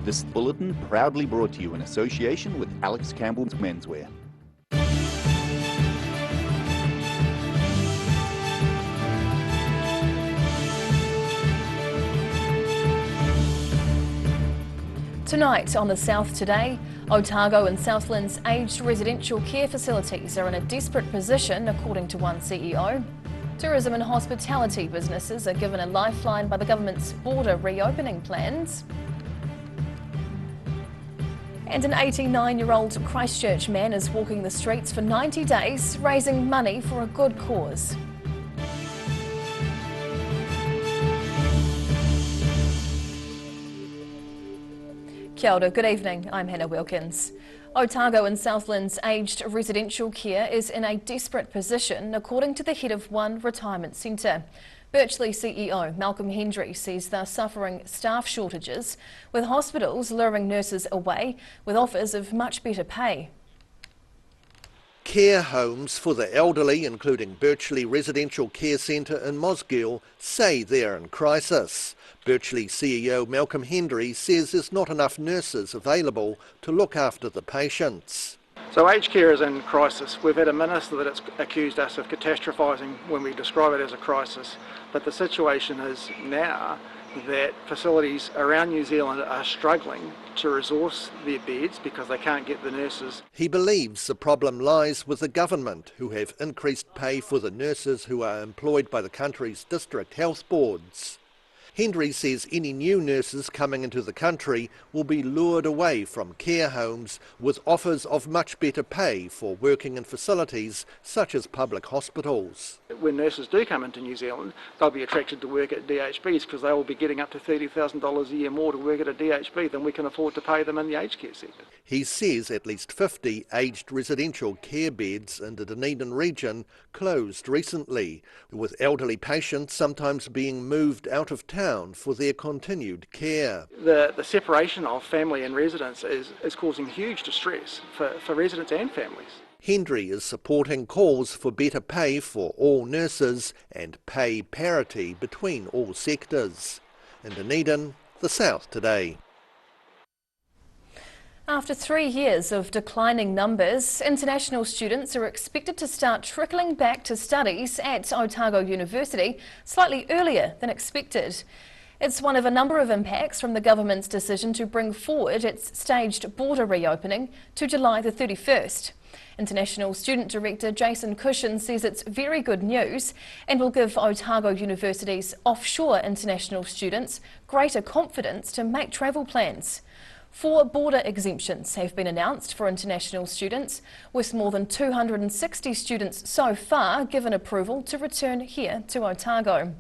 This bulletin proudly brought to you in association with Alex Campbell's Menswear. Tonight on the South Today, Otago and Southland's aged residential care facilities are in a desperate position, according to one CEO. Tourism and hospitality businesses are given a lifeline by the government's border reopening plans. And an 89-year-old Christchurch man is walking the streets for 90 days, raising money for a good cause. Kia ora, good evening, I'm Hannah Wilkins. Otago and Southland's aged residential care is in a desperate position, according to the head of one retirement centre. Birchley CEO Malcolm Hendry says they're suffering staff shortages, with hospitals luring nurses away with offers of much better pay. Care homes for the elderly, including Birchley Residential Care Centre in Mosgiel, say they're in crisis. Birchley CEO Malcolm Hendry says there's not enough nurses available to look after the patients. So aged care is in crisis. We've had a minister that has accused us of catastrophising when we describe it as a crisis. But the situation is now that facilities around New Zealand are struggling to resource their beds because they can't get the nurses. He believes the problem lies with the government, who have increased pay for the nurses who are employed by the country's district health boards. Hendry says any new nurses coming into the country will be lured away from care homes with offers of much better pay for working in facilities such as public hospitals. When nurses do come into New Zealand, they'll be attracted to work at DHBs because they will be getting up to $30,000 a year more to work at a DHB than we can afford to pay them in the aged care sector. He says at least 50 aged residential care beds in the Dunedin region closed recently, with elderly patients sometimes being moved out of town for their continued care. The separation of family and residents is causing huge distress for residents and families. Hendry is supporting calls for better pay for all nurses and pay parity between all sectors. In Dunedin, the South Today. After 3 years of declining numbers, international students are expected to start trickling back to studies at Otago University slightly earlier than expected. It's one of a number of impacts from the government's decision to bring forward its staged border reopening to July the 31st. International Student Director Jason Cushion says it's very good news and will give Otago University's offshore international students greater confidence to make travel plans. 4 border exemptions have been announced for international students, with more than 260 students so far given approval to return here to Otago.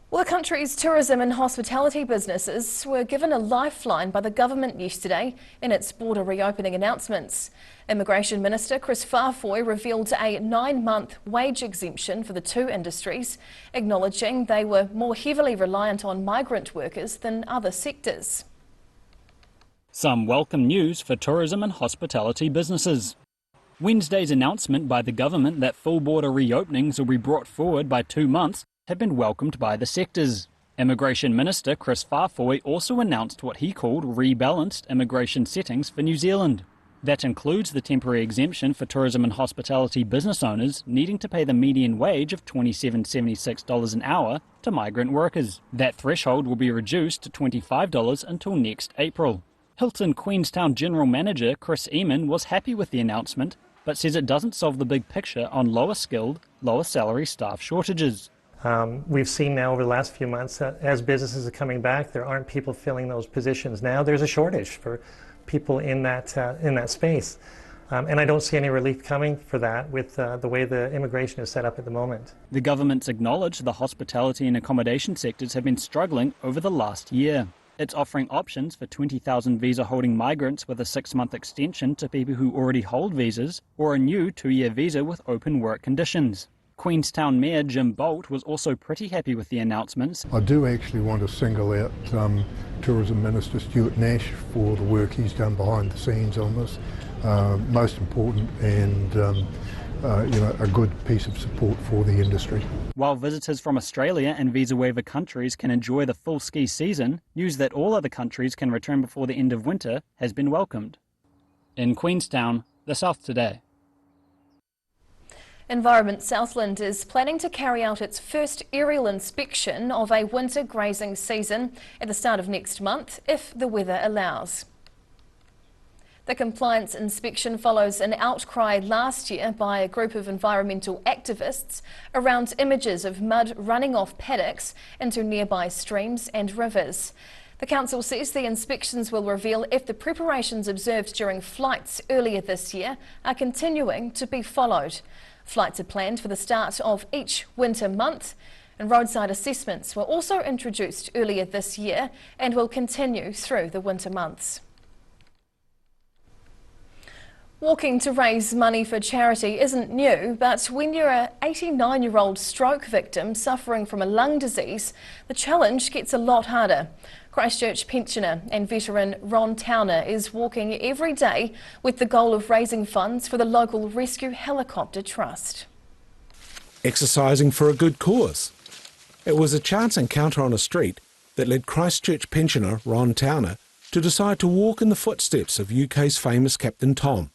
Well, the country's tourism and hospitality businesses were given a lifeline by the government yesterday in its border reopening announcements. Immigration Minister Chris Farfoy revealed a 9-month wage exemption for the 2 industries, acknowledging they were more heavily reliant on migrant workers than other sectors. Some welcome news for tourism and hospitality businesses. Wednesday's announcement by the government that full border reopenings will be brought forward by 2 months have been welcomed by the sectors. Immigration Minister Chris Farfoy also announced what he called rebalanced immigration settings for New Zealand. That includes the temporary exemption for tourism and hospitality business owners needing to pay the median wage of $27.76 an hour to migrant workers. That threshold will be reduced to $25 until next April. Hilton Queenstown General Manager Chris Eamon was happy with the announcement, but says it doesn't solve the big picture on lower skilled, lower salary staff shortages. We've seen now over the last few months that as businesses are coming back, there aren't people filling those positions now. There's a shortage for people in that space. And I don't see any relief coming for that with the way the immigration is set up at the moment. The government's acknowledged the hospitality and accommodation sectors have been struggling over the last year. It's offering options for 20,000 visa-holding migrants with a 6-month extension to people who already hold visas, or a new 2-year visa with open work conditions. Queenstown Mayor Jim Bolt was also pretty happy with the announcements. I do actually want to single out Tourism Minister Stuart Nash for the work he's done behind the scenes on this. Most important, and a good piece of support for the industry. While visitors from Australia and visa waiver countries can enjoy the full ski season, news that all other countries can return before the end of winter has been welcomed. In Queenstown, the South Today. Environment Southland is planning to carry out its first aerial inspection of a winter grazing season at the start of next month, if the weather allows. The compliance inspection follows an outcry last year by a group of environmental activists around images of mud running off paddocks into nearby streams and rivers. The council says the inspections will reveal if the preparations observed during flights earlier this year are continuing to be followed. Flights are planned for the start of each winter month, and roadside assessments were also introduced earlier this year and will continue through the winter months. Walking to raise money for charity isn't new, but when you're an 89-year-old stroke victim suffering from a lung disease, the challenge gets a lot harder. Christchurch pensioner and veteran Ron Towner is walking every day with the goal of raising funds for the local Rescue Helicopter Trust. Exercising for a good cause. It was a chance encounter on a street that led Christchurch pensioner Ron Towner to decide to walk in the footsteps of UK's famous Captain Tom.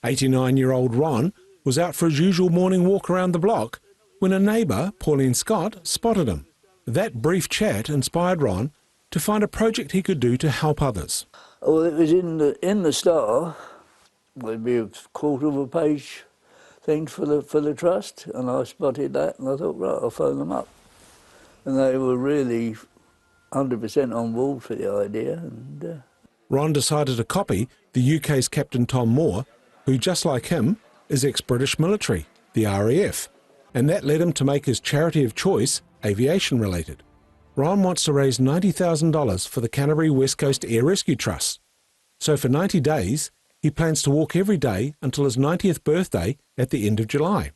89-year-old Ron was out for his usual morning walk around the block when a neighbour, Pauline Scott, spotted him. That brief chat inspired Ron to find a project he could do to help others. Well, it was in the Star. There'd be a quarter of a page thing for the trust, and I spotted that, and I thought, right, I'll phone them up. And they were really 100% on board for the idea. And Ron decided to copy the UK's Captain Tom Moore, who, just like him, is ex-British military, the RAF, and that led him to make his charity of choice aviation-related. Ron wants to raise $90,000 for the Canterbury West Coast Air Rescue Trust. So for 90 days, he plans to walk every day until his 90th birthday at the end of July.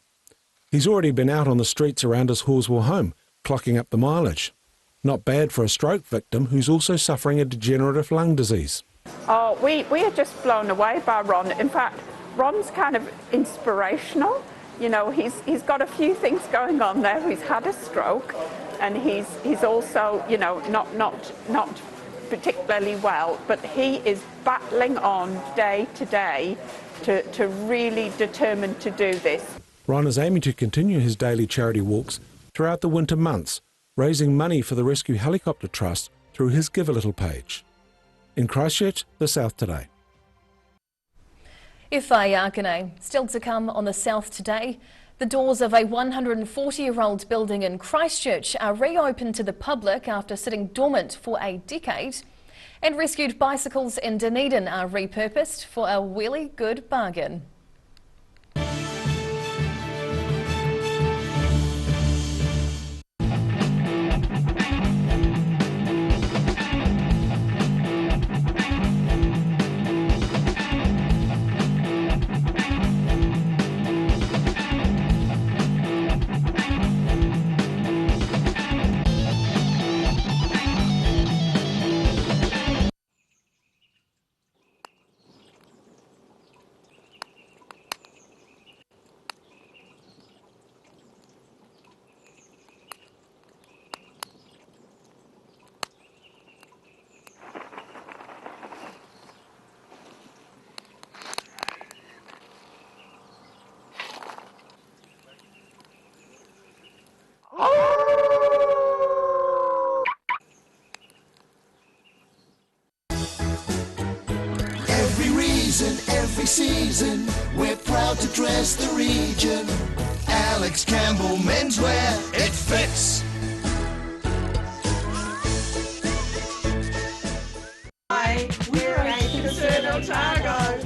He's already been out on the streets around his Horswell home, clocking up the mileage. Not bad for a stroke victim who's also suffering a degenerative lung disease. Oh, we are just blown away by Ron. In fact, Ron's kind of inspirational. You know, he's got a few things going on there. He's had a stroke, and he's also, you know, not particularly well, but he is battling on day to day to really determined to do this. Ron is aiming to continue his daily charity walks throughout the winter months, raising money for the Rescue Helicopter Trust through his Give a Little page. In Christchurch, the South Today. Whaiakane, still to come on the South Today. The doors of a 140-year-old building in Christchurch are reopened to the public after sitting dormant for a decade. And rescued bicycles in Dunedin are repurposed for a really good bargain. Every season, we're proud to dress the region. Alex Campbell Menswear, it fits. Hi, we're H Concern Otago.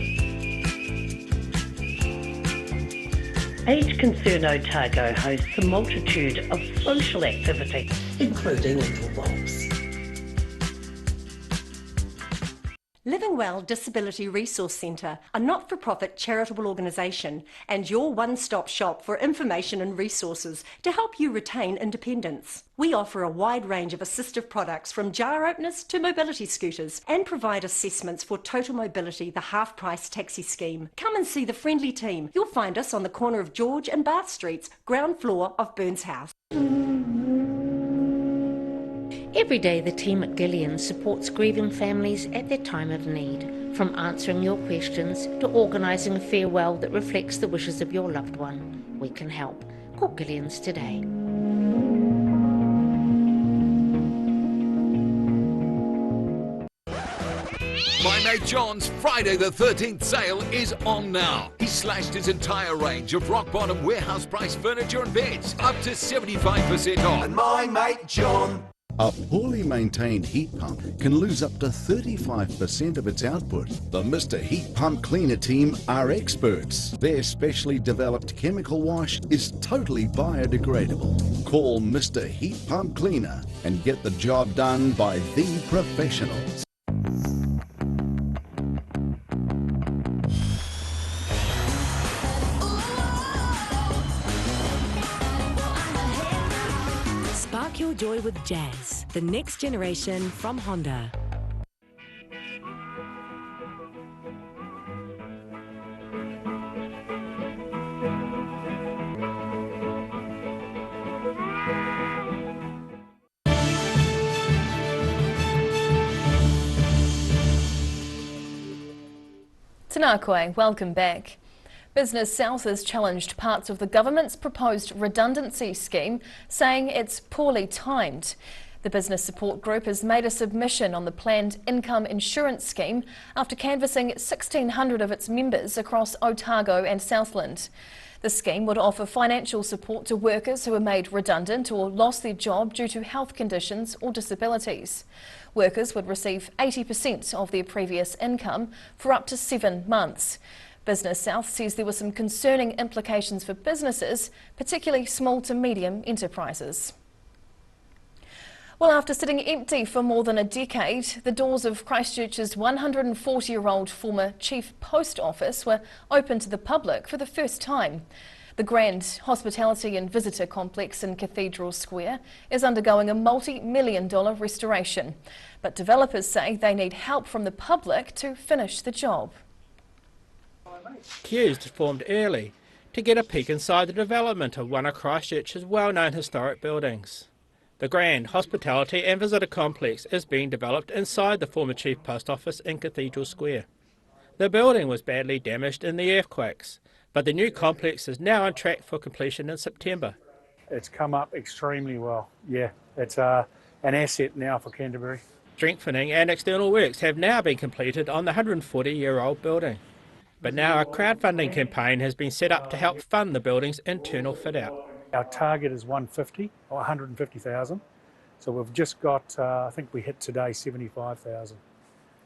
H Concern Otago hosts a multitude of social activities, including little walks. Livingwell Disability Resource Centre, a not-for-profit charitable organisation and your one-stop shop for information and resources to help you retain independence. We offer a wide range of assistive products from jar openers to mobility scooters and provide assessments for Total Mobility, the half-price taxi scheme. Come and see the friendly team. You'll find us on the corner of George and Bath Streets, ground floor of Burns House. Every day the team at Gillian's supports grieving families at their time of need, from answering your questions to organising a farewell that reflects the wishes of your loved one. We can help. Call Gillian's today. My mate John's Friday the 13th sale is on now. He slashed his entire range of rock-bottom warehouse price furniture and beds up to 75% off. And my mate John. A poorly maintained heat pump can lose up to 35% of its output. The Mr. Heat Pump Cleaner team are experts. Their specially developed chemical wash is totally biodegradable. Call Mr. Heat Pump Cleaner and get the job done by the professionals. Spark your joy with jazz, the next generation from Honda. Tēnā koe, welcome back. Business South has challenged parts of the government's proposed redundancy scheme, saying it's poorly timed. The business support group has made a submission on the planned income insurance scheme after canvassing 1,600 of its members across Otago and Southland. The scheme would offer financial support to workers who are made redundant or lost their job due to health conditions or disabilities. Workers would receive 80% of their previous income for up to 7 months. Business South says there were some concerning implications for businesses, particularly small to medium enterprises. Well, after sitting empty for more than a decade, the doors of Christchurch's 140-year-old former Chief Post Office were open to the public for the first time. The grand hospitality and visitor complex in Cathedral Square is undergoing a multi-million-dollar restoration, but developers say they need help from the public to finish the job. Queues formed early to get a peek inside the development of one of Christchurch's well-known historic buildings. The grand hospitality and visitor complex is being developed inside the former Chief Post Office in Cathedral Square. The building was badly damaged in the earthquakes, but the new complex is now on track for completion in September. It's come up extremely well. Yeah, it's an asset now for Canterbury. Strengthening and external works have now been completed on the 140-year-old building. But now a crowdfunding campaign has been set up to help fund the building's internal fit-out. Our target is 150,000. So we've just got, I think we hit today 75,000.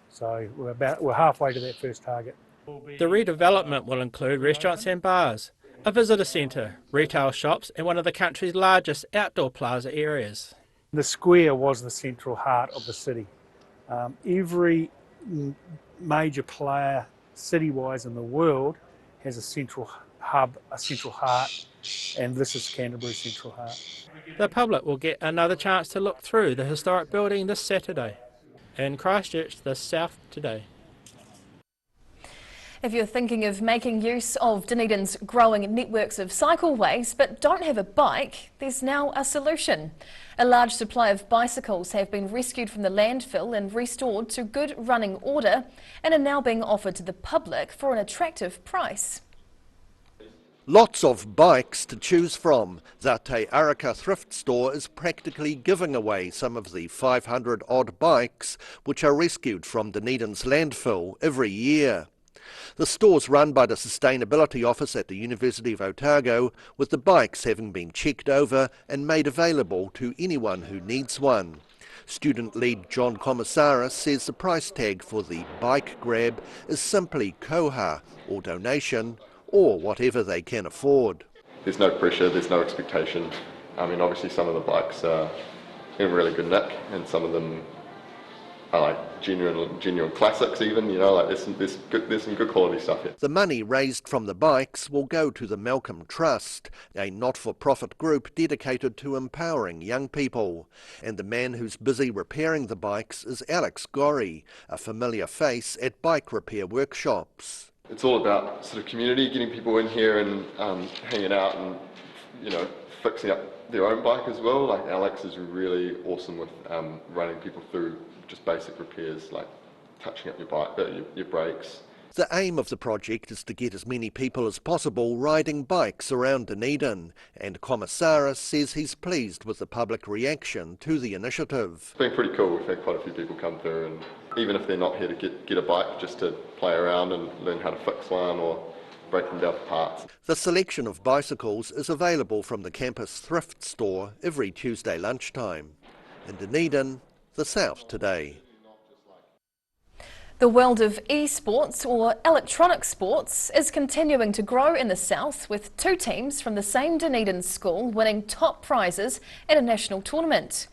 So we're halfway to that first target. The redevelopment will include restaurants and bars, a visitor centre, retail shops and one of the country's largest outdoor plaza areas. The square was the central heart of the city. Every major player city-wise in the world has a central hub, a central heart, and this is Canterbury's central heart. The public will get another chance to look through the historic building this Saturday. In Christchurch, the South Today. If you're thinking of making use of Dunedin's growing networks of cycleways but don't have a bike, there's now a solution. A large supply of bicycles have been rescued from the landfill and restored to good running order and are now being offered to the public for an attractive price. Lots of bikes to choose from. The Te Araka thrift store is practically giving away some of the 500 odd bikes which are rescued from Dunedin's landfill every year. The store's run by the Sustainability Office at the University of Otago, with the bikes having been checked over and made available to anyone who needs one. Student lead John Komisaris says the price tag for the bike grab is simply koha, or donation, or whatever they can afford. There's no pressure, there's no expectation. I mean, obviously some of the bikes are in really good nick and some of them I like genuine classics even, you know, like there's some good quality stuff here. The money raised from the bikes will go to the Malcolm Trust, a not-for-profit group dedicated to empowering young people. And the man who's busy repairing the bikes is Alex Gorry, a familiar face at bike repair workshops. It's all about sort of community, getting people in here and hanging out and, you know, fixing up their own bike as well. Like Alex is really awesome with running people through just basic repairs like touching up your bike, your brakes. The aim of the project is to get as many people as possible riding bikes around Dunedin, and Commissaris says he's pleased with the public reaction to the initiative. It's been pretty cool. We've had quite a few people come through, and even if they're not here to get a bike, just to play around and learn how to fix one or break them down for parts. The selection of bicycles is available from the campus thrift store every Tuesday lunchtime. In Dunedin, the South Today. The world of esports, or electronic sports, is continuing to grow in the south, with 2 teams from the same Dunedin school winning top prizes at a national tournament.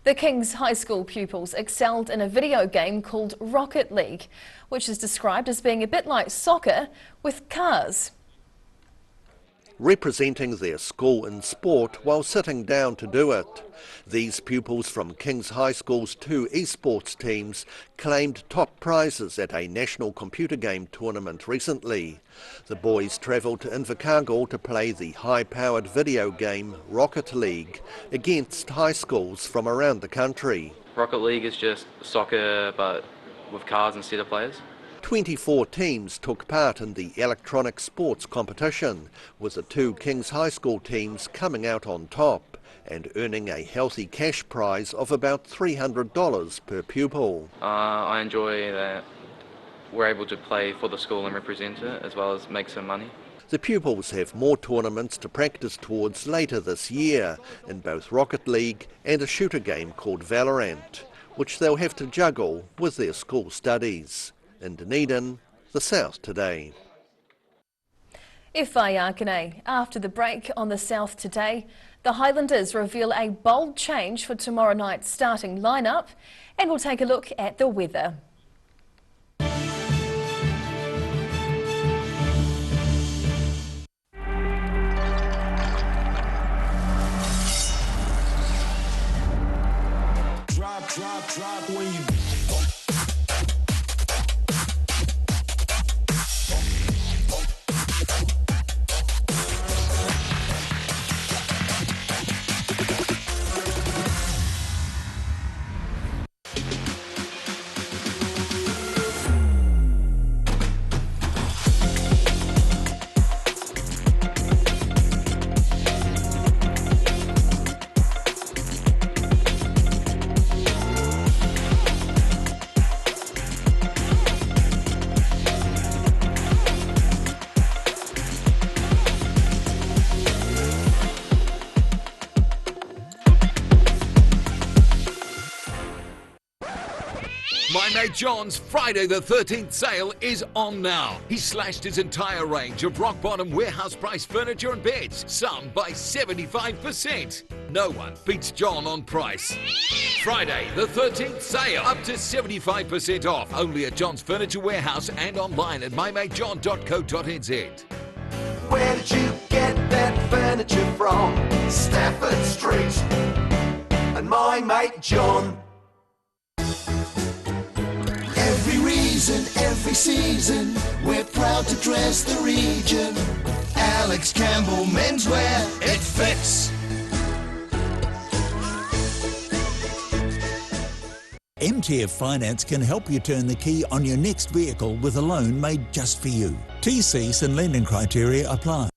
The King's High School pupils excelled in a video game called Rocket League, which is described as being a bit like soccer with cars. Representing their school in sport while sitting down to do it. These pupils from King's High School's 2 esports teams claimed top prizes at a national computer game tournament recently. The boys travelled to Invercargill to play the high-powered video game Rocket League against high schools from around the country. Rocket League is just soccer but with cars instead of players. 24 teams took part in the electronic sports competition, with the 2 King's High School teams coming out on top and earning a healthy cash prize of about $300 per pupil. I enjoy that we're able to play for the school and represent it, as well as make some money. The pupils have more tournaments to practice towards later this year in both Rocket League and a shooter game called Valorant, which they'll have to juggle with their school studies. In Dunedin, the South Today. Whaiakene. After the break on the South Today, the Highlanders reveal a bold change for tomorrow night's starting lineup, and we'll take a look at the weather. Drop when you My mate John's Friday the 13th sale is on now. He slashed his entire range of rock-bottom warehouse price furniture and beds, some by 75%. No one beats John on price. Friday the 13th sale, up to 75% off, only at John's Furniture Warehouse and online at mymatejohn.co.nz. Where did you get that furniture from? Stafford Street and my mate John. Every reason, every season, we're proud to dress the region. Alex Campbell Menswear, it fits. MTF Finance can help you turn the key on your next vehicle with a loan made just for you. TCs and lending criteria apply.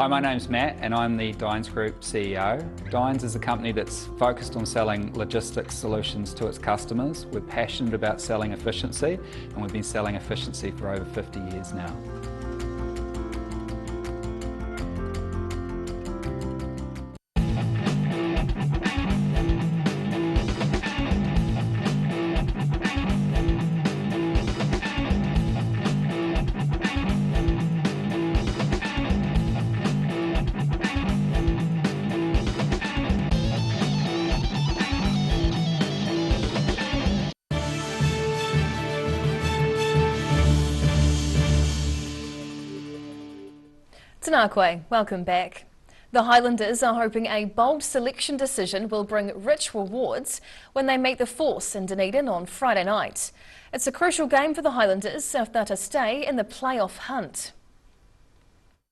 Hi, my name's Matt and I'm the Dines Group CEO. Dines is a company that's focused on selling logistics solutions to its customers. We're passionate about selling efficiency and we've been selling efficiency for over 50 years now. Tanakwe, welcome back. The Highlanders are hoping a bold selection decision will bring rich rewards when they meet the Force in Dunedin on Friday night. It's a crucial game for the Highlanders if they're to stay in the playoff hunt.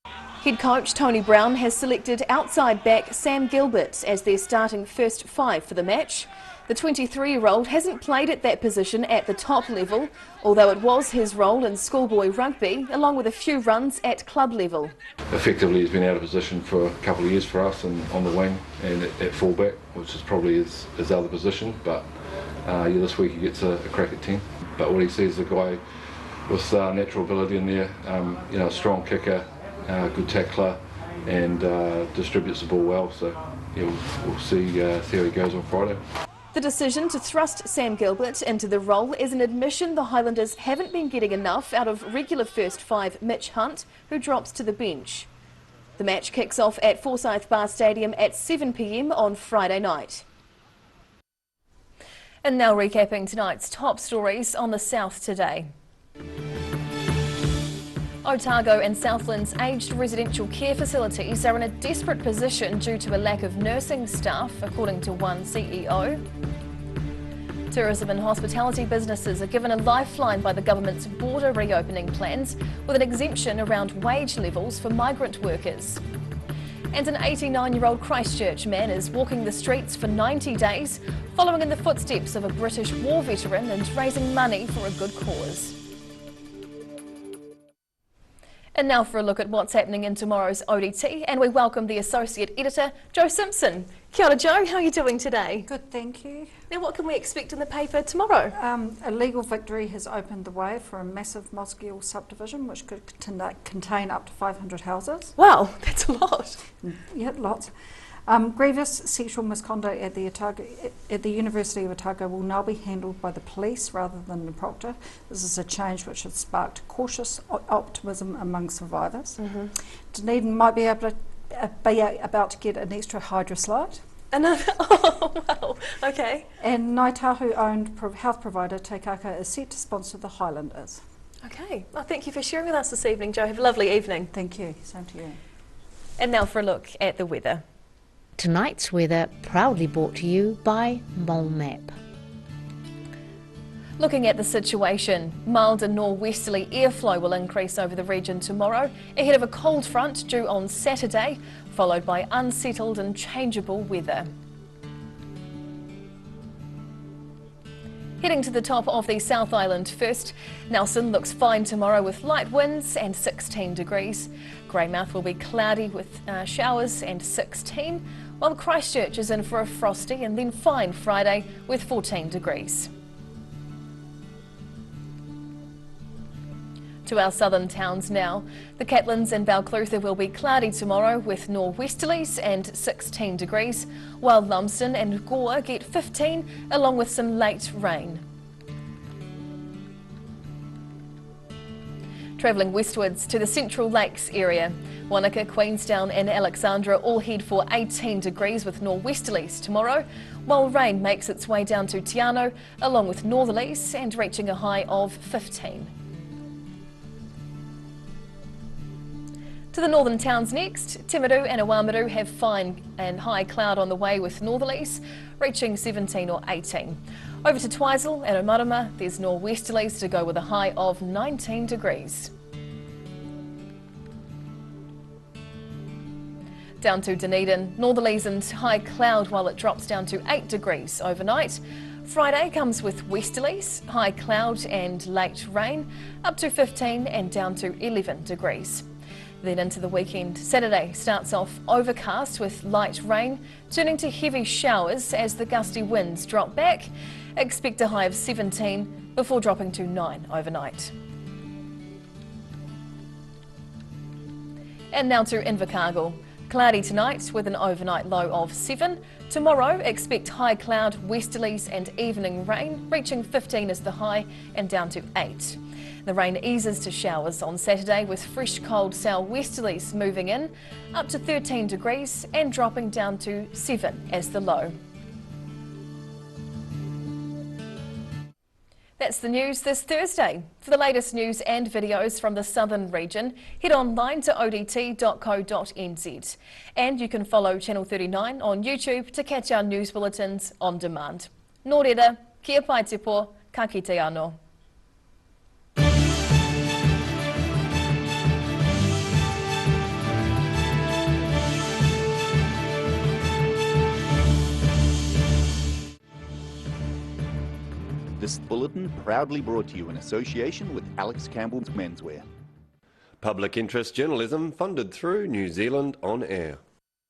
Head coach Tony Brown has selected outside back Sam Gilbert as their starting first five for the match. The 23-year-old hasn't played at that position at the top level, although it was his role in schoolboy rugby, along with a few runs at club level. Effectively, he's been out of position for a couple of years for us and on the wing and at fullback, which is probably his other position, but this week he gets a crack at 10. But what he sees is a guy with natural ability in there, a strong kicker, good tackler, and distributes the ball well, so yeah, we'll see how he goes on Friday. The decision to thrust Sam Gilbert into the role is an admission the Highlanders haven't been getting enough out of regular first five Mitch Hunt, who drops to the bench. The match kicks off at Forsyth Bar Stadium at 7 p.m. on Friday night. And now recapping tonight's top stories on the South today. Otago and Southland's aged residential care facilities are in a desperate position due to a lack of nursing staff, according to one CEO. Tourism and hospitality businesses are given a lifeline by the government's border reopening plans, with an exemption around wage levels for migrant workers. And an 89-year-old Christchurch man is walking the streets for 90 days, following in the footsteps of a British war veteran and raising money for a good cause. And now for a look at what's happening in tomorrow's ODT, and we welcome the Associate Editor, Jo Simpson. Kia ora, Jo, how are you doing today? Good, thank you. Now what can we expect in the paper tomorrow? A legal victory has opened the way for a massive Mosgiel subdivision which could contain up to 500 houses. Wow, that's a lot. Yeah, lots. Grievous sexual misconduct at the University of Otago will now be handled by the police rather than the proctor. This is a change which has sparked cautious optimism among survivors. Dunedin might be about to get an extra hydro slide. Another? Oh, wow, okay. And Ngāi Tahu-owned health provider Teikaka is set to sponsor the Highlanders. Okay, well, thank you for sharing with us this evening, Jo. Have a lovely evening. Thank you, same to you. And now for a look at the weather. Tonight's weather proudly brought to you by Mole Map. Looking at the situation, mild and nor'westerly airflow will increase over the region tomorrow, ahead of a cold front due on Saturday, followed by unsettled and changeable weather. Heading to the top of the South Island first, Nelson looks fine tomorrow with light winds and 16 degrees. Greymouth will be cloudy with showers and 16, while Christchurch is in for a frosty and then fine Friday with 14 degrees. To our southern towns now, the Catlins and Balclutha will be cloudy tomorrow with nor'westerlies and 16 degrees, while Lumsden and Gore get 15 along with some late rain. Travelling westwards to the Central Lakes area, Wanaka, Queenstown and Alexandra all head for 18 degrees with nor'westerlies tomorrow, while rain makes its way down to Te Anau along with northerlies and reaching a high of 15. To the northern towns next, Timaru and Awamiru have fine and high cloud on the way with northerlies, reaching 17 or 18. Over to Twizel and Omarama, there's nor'westerlies to go with a high of 19 degrees. Down to Dunedin, northerlies and high cloud while it drops down to 8 degrees overnight. Friday comes with westerlies, high cloud and late rain, up to 15 and down to 11 degrees. Then into the weekend. Saturday starts off overcast with light rain, turning to heavy showers as the gusty winds drop back. Expect a high of 17 before dropping to 9 overnight. And now to Invercargill. Cloudy tonight with an overnight low of 7. Tomorrow expect high cloud, westerlies and evening rain, reaching 15 as the high and down to 8. The rain eases to showers on Saturday with fresh cold southwesterlies moving in, up to 13 degrees and dropping down to 7 as the low. That's the news this Thursday. For the latest news and videos from the southern region, head online to odt.co.nz. And you can follow Channel 39 on YouTube to catch our news bulletins on demand. Nō reira, kia pai te pō, ka kite anō. This bulletin proudly brought to you in association with Alex Campbell's Menswear. Public interest journalism funded through New Zealand On Air.